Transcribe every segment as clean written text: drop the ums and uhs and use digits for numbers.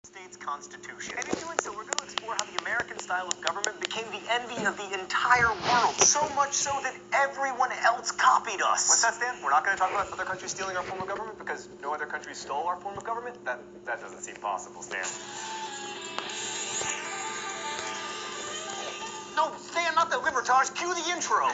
States Constitution. And in doing so, we're going to explore how the American style of government became the envy of the entire world, so much so that everyone else copied us. What's that, Stan? We're not going to talk about other countries stealing our form of government because no other country stole our form of government? That doesn't seem possible, Stan. No, Stan, not the Libertage. Cue the intro.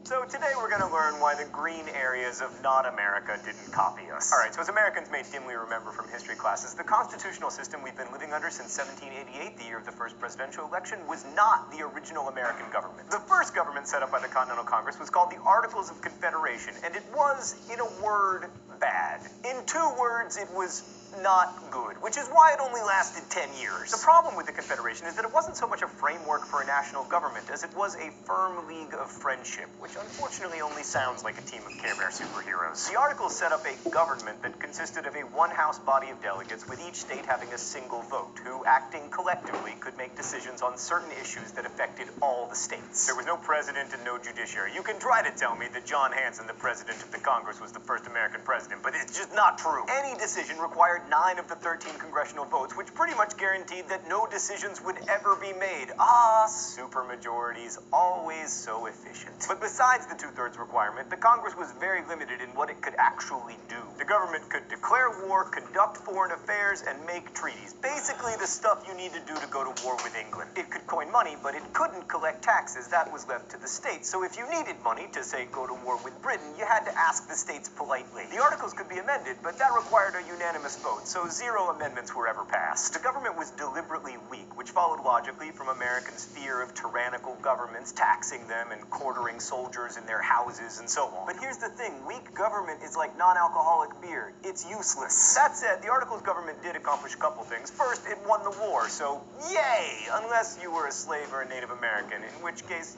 So today we're going to learn why the green areas of not America didn't copy us. All right, so as Americans may dimly remember from history classes, the constitutional system we've been living under since 1788, the year of the first presidential election, was not the original American government. The first government set up by the Continental Congress was called the Articles of Confederation, and it was, in a word, bad. In 2 words, it was not good, which is why it only lasted 10 years. The problem with the Confederation is that it wasn't so much a framework for a national government as it was a firm league of friendship, which unfortunately only sounds like a team of Care Bear superheroes. The Articles set up a government that consisted of a one-house body of delegates, with each state having a single vote, who, acting collectively, could make decisions on certain issues that affected all the states. There was no president and no judiciary. You can try to tell me that John Hanson, the president of the Congress, was the first American president, but it's just not true. Any decision required 9 of the 13 congressional votes, which pretty much guaranteed that no decisions would ever be made. Ah, supermajorities, always so efficient. But besides the 2/3 requirement, the Congress was very limited in what it could actually do. The government could declare war, conduct foreign affairs, and make treaties. Basically the stuff you need to do to go to war with England. It could coin money, but it couldn't collect taxes. That was left to the states. So if you needed money to, say, go to war with Britain, you had to ask the states politely. The Articles could be amended, but that required a unanimous vote, so 0 amendments were ever passed. The government was deliberately weak, which followed logically from Americans' fear of tyrannical governments taxing them and quartering soldiers in their houses and so on. But here's the thing, weak government is like non-alcoholic beer. It's useless. That said, the Articles government did accomplish a couple things. First, it won the war, so yay! Unless you were a slave or a Native American, in which case,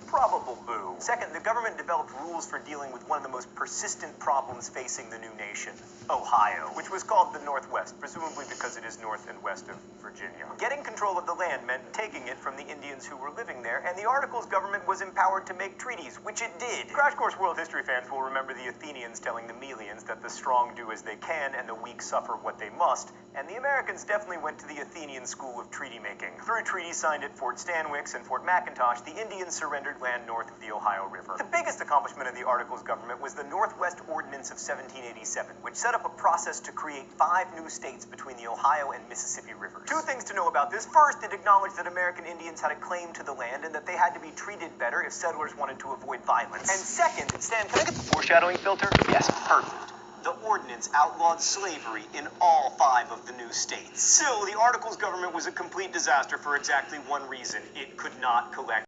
probable boo. Second, the government developed rules for dealing with one of the most persistent problems facing the new nation, Ohio, which was called the Northwest, presumably because it is north and west of Virginia. Getting control of the land meant taking it from the Indians who were living there, and the Articles government was empowered to make treaties, which it did. Crash Course World History fans will remember the Athenians telling the Melians that the strong do as they can and the weak suffer what they must, and the Americans definitely went to the Athenian school of treaty making. Through treaties signed at Fort Stanwix and Fort McIntosh, the Indians surrendered land north of the Ohio River. The biggest accomplishment of the Articles government was the Northwest Ordinance of 1787, which set up a process to create 5 new states between the Ohio and Mississippi rivers. 2 things to know about this. First, it acknowledged that American Indians had a claim to the land and that they had to be treated better if settlers wanted to avoid violence. And second, Stan, can I get the foreshadowing filter? Yes, perfect. The ordinance outlawed slavery in all 5 of the new states. Still, the Articles government was a complete disaster for exactly one reason. It could not collect